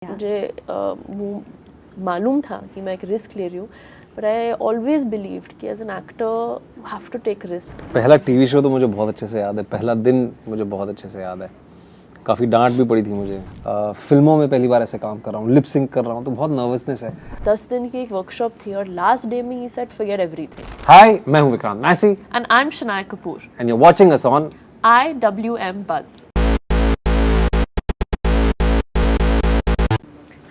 मुझे वो मालूम था कि मैं एक रिस्क ले रही हूँ, बट आई ऑलवेज बिलीव्ड कि as an actor have to take risk. पहला टीवी शो तो मुझे बहुत अच्छे से याद है, पहला दिन मुझे बहुत अच्छे से याद है। काफ़ी डांट भी पड़ी थी मुझे। फिल्मों में पहली बार ऐसे काम कर रहा हूँ, लिप सिंक कर रहा हूँ, तो बहुत नर्वसनेस है। 10 दिन की एक वर्कशॉप थी और लास्ट डे में ही सेड फॉरगेट एवरीथिंग। हाय, मैं हूँ Vikrant Massey and I am Shanaya Kapoor. And you are watching us on IWM Buzz।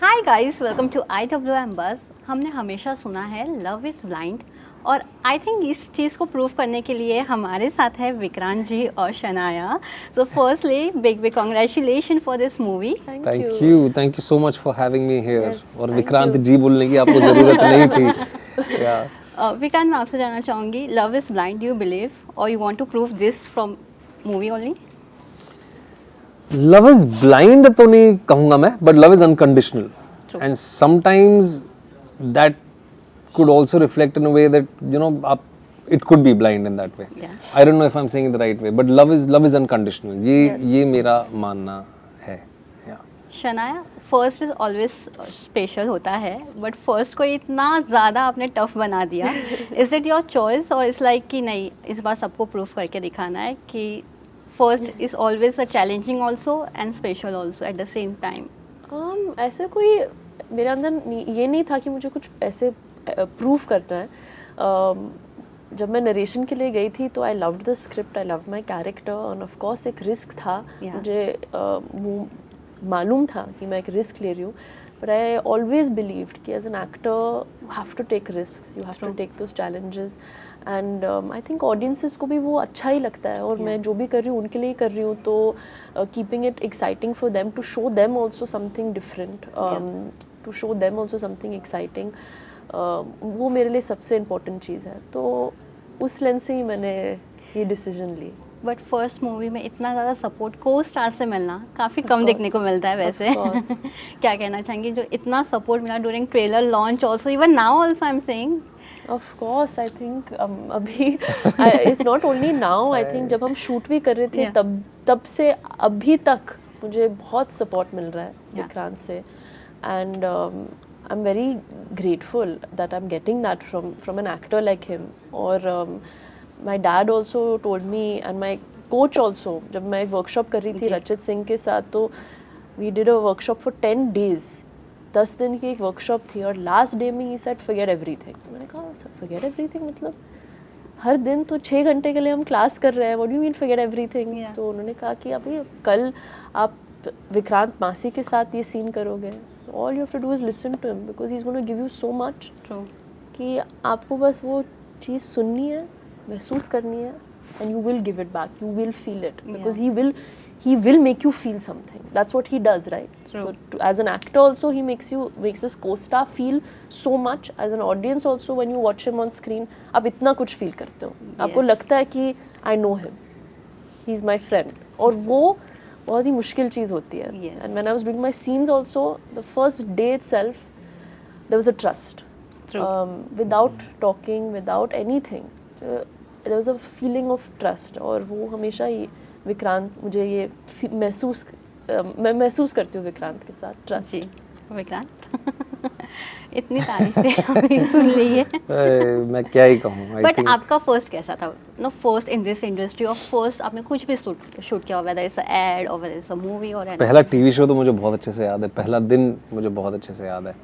Hi guys, welcome to IWM Buzz। हमने हमेशा सुना है लव इज़ ब्लाइंड, और आई थिंक इस चीज़ को प्रूव करने के लिए हमारे साथ है विक्रांत जी और Shanaya. So firstly big congratulation for this movie. Thank you so much for having me here. Yes, और thank विक्रांत you. जी बोलने की आपको ज़रूरत नहीं थी। या विक्रांत, मैं आपसे जानना चाहूँगी, love is blind, you believe और you want to prove this from movie only? Love is blind तो नहीं कहूंगा मैं, but love is unconditional and sometimes that could also reflect in a way that it could be blind in that way. Yeah. I don't know if I'm saying it the right way, but love is unconditional. ये मेरा मानना है. Yeah. Shanaya, first is always special होता है, but first को इतना ज़्यादा आपने टफ बना दिया। इज इट योर चॉइस और इट्स लाइक कि नहीं, इस बार सबको प्रूफ करके दिखाना है कि first is always a challenging also and special also at the same time? ऐसे कोई मेरे अंदर ये नहीं था कि मुझे कुछ ऐसे प्रूफ करना है। जब मैं नरेशन के लिए गई थी तो I loved the script, I loved my character, और ऑफ कोर्स एक रिस्क था। Yeah. मुझे वो मालूम था कि मैं एक रिस्क ले रही हूँ, बट आई ऑलवेज बिलीव्ड कि as an actor you have to take risk, you have to take those challenges. And I think audiences को भी वो अच्छा ही लगता है, और मैं जो भी कर रही हूँ उनके लिए ही कर रही हूँ, तो keeping it exciting for them, to show them also something different, to show them also something exciting, वो मेरे लिए सबसे इम्पोर्टेंट चीज़ है। तो उस लेंस से ही मैंने ये डिसीजन ली। बट फर्स्ट मूवी में इतना ज़्यादा सपोर्ट को स्टार से मिलना काफ़ी कम देखने को मिलता है वैसे। क्या कहना चाहेंगे, जो इतना सपोर्ट मिला during trailer launch also, even now also I am saying? Of course, I think अभी it's not only now, I think जब हम शूट भी कर रहे थे तब से अभी तक मुझे बहुत सपोर्ट मिल रहा है विक्रांत से। And I'm very grateful that I'm getting that from an actor like him. और my dad also told me, and my coach also, जब मैं एक workshop कर रही थी रचित सिंह के साथ, तो we did a workshop for 10 days. 10 दिन की एक workshop थी, और last day में he said forget everything. तो मैंने कहा forget everything मतलब हर दिन तो 6 घंटे के लिए हम क्लास कर रहे हैं, what do you mean forget everything? तो उन्होंने कहा कि अभी कल आप विक्रांत मासी के साथ ये सीन करोगे, all you have to do is listen to him because he's going to give you so much. True. कि आपको बस वो चीज़ सुननी है, महसूस करनी है, and you will give it back, you will feel it, because he will make you feel something. That's what he does, right? True. So as an actor also he makes his co-star feel so much. As an audience also, when you watch him on screen, आप इतना कुछ feel करते हो, आपको लगता है कि I know him, he's my friend, और वो बहुत ही मुश्किल चीज़ होती है। And when I was doing my scenes also, the first day itself, there was a trust. Without talking, without anything, there was a feeling of trust. और वो हमेशा ही विक्रांत मुझे ये मैं महसूस करती हूँ विक्रांत के साथ ट्रस्ट। जी विक्रांत, इतनी तारीफें हमने सुन ली है। मैं क्या ही कहूँ। बट आपका फर्स्ट कैसा था? No, first in this industry, और फर्स्ट आपने कुछ भी शूट किया, वेदर इट्स अ एड और वेदर इट्स अ मूवी और पहला टीवी शो तो मुझे बहुत अच्छे से याद है, पहला दिन मुझे बहुत अच्छे से याद है।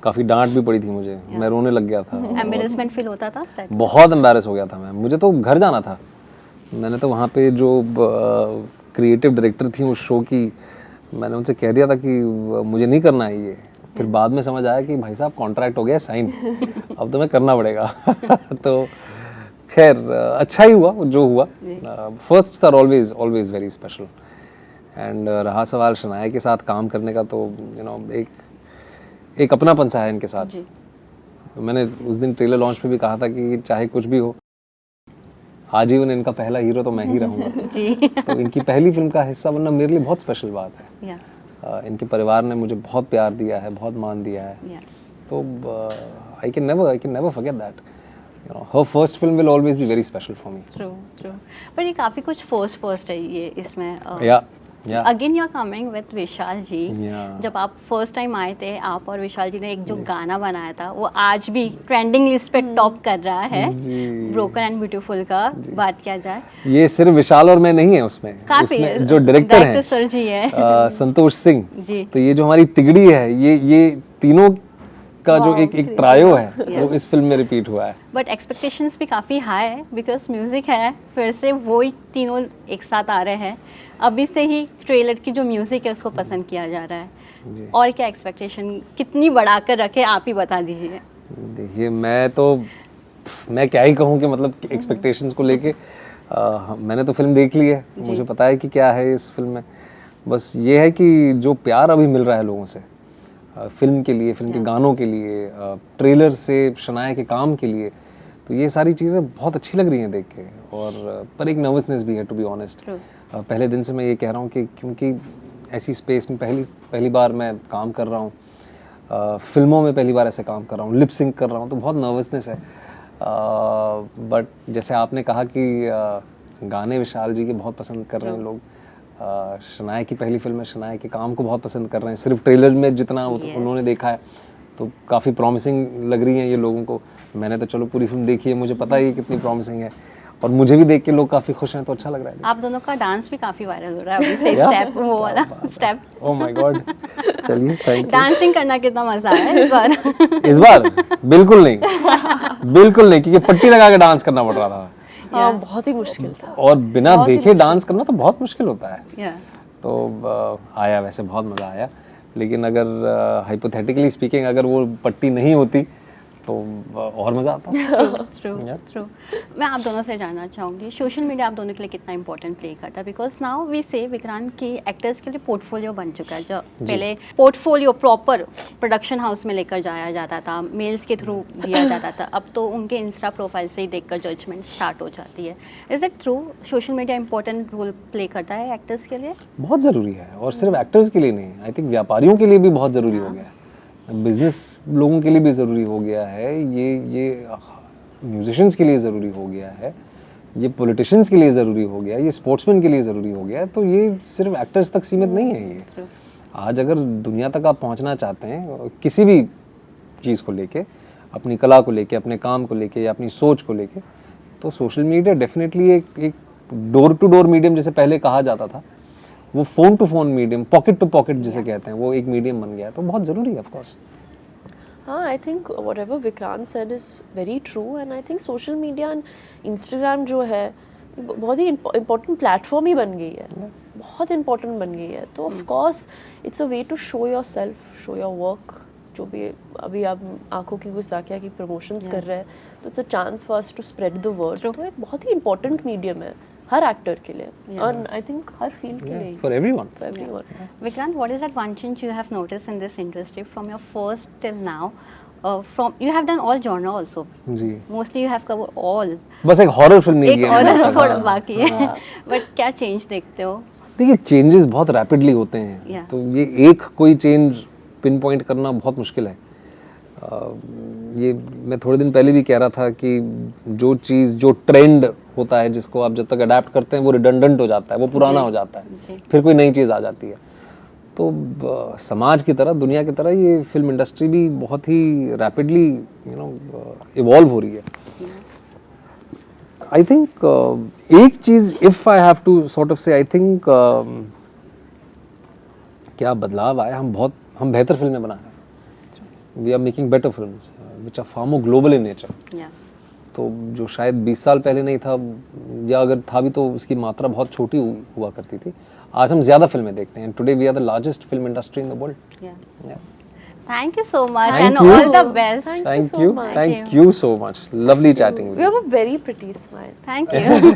काफ़ी डांट भी पड़ी थी मुझे, मैं रोने लग गया था। एम्बैरेसमेंट फील होता था सेट? बहुत एम्बैरेस हो गया था मैं, मुझे तो घर जाना था। मैंने तो वहाँ पे जो क्रिएटिव डायरेक्टर थी उस शो की, मैंने उनसे कह दिया था कि मुझे नहीं करना है ये। फिर बाद में समझ आया कि भाई साहब कॉन्ट्रैक्ट हो गया साइन, अब तो मैं करना पड़ेगा। तो खैर अच्छा ही हुआ जो हुआ। First are always very special. And रहा सवाल शनाया के साथ काम करने का, तो एक अपनापन सा है इनके साथ। मैंने उस दिन ट्रेलर लॉन्च पे भी कहा था कि चाहे कुछ भी हो, आजीवन इनका पहला हीरो तो मैं ही रहूँगा। जी। तो इनकी पहली फिल्म का हिस्सा बनना मेरे लिए बहुत स्पेशल बात है। इनके परिवार ने मुझे बहुत प्यार दिया है, बहुत मान दिया है। तो I can never forget that. her first film will always be very special for me. True. पर ये काफ़ी कुछ फर्स्ट है ये इसमें। Yeah. Yeah. Again you are coming with Vishal ji. Yeah. जब आप फर्स्ट टाइम आए थे, आप और विशाल जी ने एक जो गाना बनाया था वो आज भी ट्रेंडिंग लिस्ट पे टॉप कर रहा है, ब्रोकन एंड ब्यूटीफुल का बात किया जाए. ये सिर्फ विशाल और मैं नहीं है उसमें जो डायरेक्टर हैं सर जी है संतोष सिंह जी. तो ये जो हमारी तिगड़ी है ये तीनों का जो एक ट्रायो है वो इस फिल्म में रिपीट हुआ है. बट एक्सपेक्टेशंस भी काफ़ी हाई है बिकॉज म्यूज़िक है, फिर से वही तीनों एक साथ आ रहे हैं. अभी से ही ट्रेलर की जो म्यूज़िक है उसको पसंद किया जा रहा है. और क्या एक्सपेक्टेशन कितनी बढ़ाकर रखे, आप ही बता दीजिए. देखिए मैं क्या ही कहूँ कि मतलब एक्सपेक्टेशंस को लेके मैंने तो फिल्म देख ली है, मुझे पता है कि क्या है इस फिल्म में. बस ये है कि जो प्यार अभी मिल रहा है लोगों से फिल्म के लिए, फिल्म के गानों के लिए, ट्रेलर से शनाया के काम के लिए, तो ये सारी चीज़ें बहुत अच्छी लग रही हैं देख के. और पर एक नर्वसनेस भी है टू बी ऑनेस्ट. पहले दिन से मैं ये कह रहा हूँ कि क्योंकि ऐसी स्पेस में पहली बार मैं काम कर रहा हूँ, फिल्मों में पहली बार ऐसे काम कर रहा हूँ, लिप सिंक कर रहा हूँ, तो बहुत नर्वसनेस है. बट जैसे आपने कहा कि गाने विशाल जी के बहुत पसंद कर रहे हैं लोग, शनाया की पहली फिल्म है, शनाया के काम को बहुत पसंद कर रहे हैं. सिर्फ ट्रेलर में जितना उन्होंने देखा है तो काफ़ी प्रॉमिसिंग लग रही है ये लोगों को. मैंने तो चलो पूरी फिल्म देखी है, मुझे पता है ये कितनी प्रॉमिसिंग है और मुझे भी देख के लोग काफ़ी खुश हैं, तो अच्छा लग रहा है. आप दोनों का डांस भी काफ़ी वायरल हो रहा है अभी से. स्टेप वो वाला स्टेप, ओह माय गॉड. चलिए थैंक यू. डांसिंग करना कितना मजा आया इस बार. इस बार बिल्कुल नहीं क्योंकि पट्टी लगा के डांस करना पड़ रहा था. हाँ, बहुत ही मुश्किल था. और बिना देखे डांस करना तो बहुत मुश्किल होता है. Yeah. तो आया, वैसे बहुत मज़ा आया. लेकिन अगर हाइपोथेटिकली स्पीकिंग अगर वो पट्टी नहीं होती तो और मज़ा आता. ट्रू. मैं आप दोनों से जानना चाहूँगी सोशल मीडिया आप दोनों के लिए कितना इंपॉर्टेंट प्ले करता है. बिकॉज नाउ वी से विक्रांत की एक्टर्स के लिए पोर्टफोलियो बन चुका है. जो पहले पोर्टफोलियो प्रॉपर प्रोडक्शन हाउस में लेकर जाया जाता था, मेल्स के थ्रू दिया जाता था, अब तो उनके इंस्टा प्रोफाइल से ही देखकर जजमेंट स्टार्ट हो जाती है. Is it true social media important role play करता है एक्टर्स के लिए? बहुत ज़रूरी है, और सिर्फ एक्टर्स के लिए नहीं, आई थिंक व्यापारियों के लिए भी बहुत ज़रूरी हो गया है, बिजनेस लोगों के लिए भी ज़रूरी हो गया है, ये म्यूजिशियंस के लिए ज़रूरी हो गया है, ये पॉलिटिशियंस के लिए ज़रूरी हो गया है, ये स्पोर्ट्समैन के लिए ज़रूरी हो गया है. तो ये सिर्फ एक्टर्स तक सीमित नहीं है. ये आज अगर दुनिया तक आप पहुंचना चाहते हैं किसी भी चीज़ को लेके, अपनी कला को लेके, अपने काम को लेके या अपनी सोच को लेके, तो सोशल मीडिया डेफिनेटली एक डोर टू डोर मीडियम जैसे पहले कहा जाता था, वो phone to phone medium, pocket to pocket जिसे कहते हैं, वो एक मीडियम बन गया है. तो बहुत ज़रूरी है ऑफ कोर्स. हाँ, I think whatever Vikrant said is very true. And I think social media and Instagram जो है बहुत ही इम्पोर्टेंट प्लेटफॉर्म ही बन गई है, बहुत इम्पोर्टेंट बन गई है. तो of course it's a way to show yourself, show your work. जो भी अभी आप आंखों की गुस्ताखिया की प्रमोशंस कर रहे हैं, तो it's a chance for us to spread the word. तो एक बहुत ही इम्पोर्टेंट मीडियम है हर एक्टर के लिए, और आई थिंक हर फील्ड के लिए, for everyone. Vikrant, what is that one change you have noticed in this industry from your first till now? From you have done all genre also. जी. Mostly you have covered all. बस एक horror film नहीं एक की है और मैंने. थोड़ा बाकी है. But क्या चेंज देखते हो? देखिए चेंजेस बहुत रैपिडली होते हैं. Yeah. तो ये एक कोई चेंज पिन पॉइंट करना बहुत मुश्किल है. ये मैं थोड़े दिन पहले भी कह रहा था कि जो ट्रेंड होता है, जिसको आप जब तक अडेप्ट करते हैं वो रिडंडेंट हो जाता है, वो पुराना हो जाता है, फिर कोई नई चीज़ आ जाती है. तो समाज की तरह, दुनिया की तरह ये फिल्म इंडस्ट्री भी बहुत ही रैपिडली इवॉल्व हो रही है. आई थिंक एक चीज़ if I have to sort of say, I think क्या बदलाव आया, हम बेहतर फिल्में बना रहे हैं. We are making better films which are far more global in nature. तो जो शायद 20 साल पहले नहीं था, या अगर था भी तो उसकी मात्रा बहुत छोटी हुआ करती थी. आज हम ज़्यादा फिल्में देखते हैं. Today we are the largest film industry in the world. Thank you so much. Thank and you. all the best. Thank you so much. Thank you so much. Lovely chatting with You you. have a very pretty smile. Thank you.